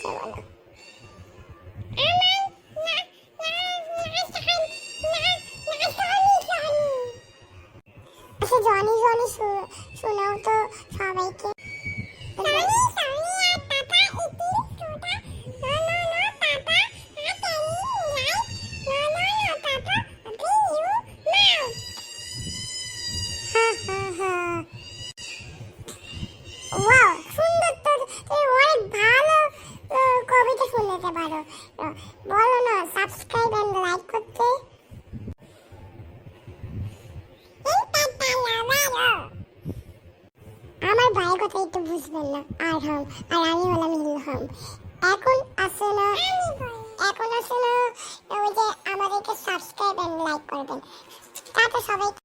বলো। আচ্ছা Johnny Johnny শোনাও তো সবাইকে। ওয়াও সুন্দর তো, তুমি অনেক ভালো কবিতা শুনতে পারো। বলো না সাবস্ক্রাইব এন্ড লাইক করতে। আমার ভাইয়ের কথা একটু বুঝবেন না। আর আমি হলাম ইলহাম। এখন আসে না ওই যে আমাদেরকে সাবস্ক্রাইব এন্ড লাইক করবেন। টাটা সবাই।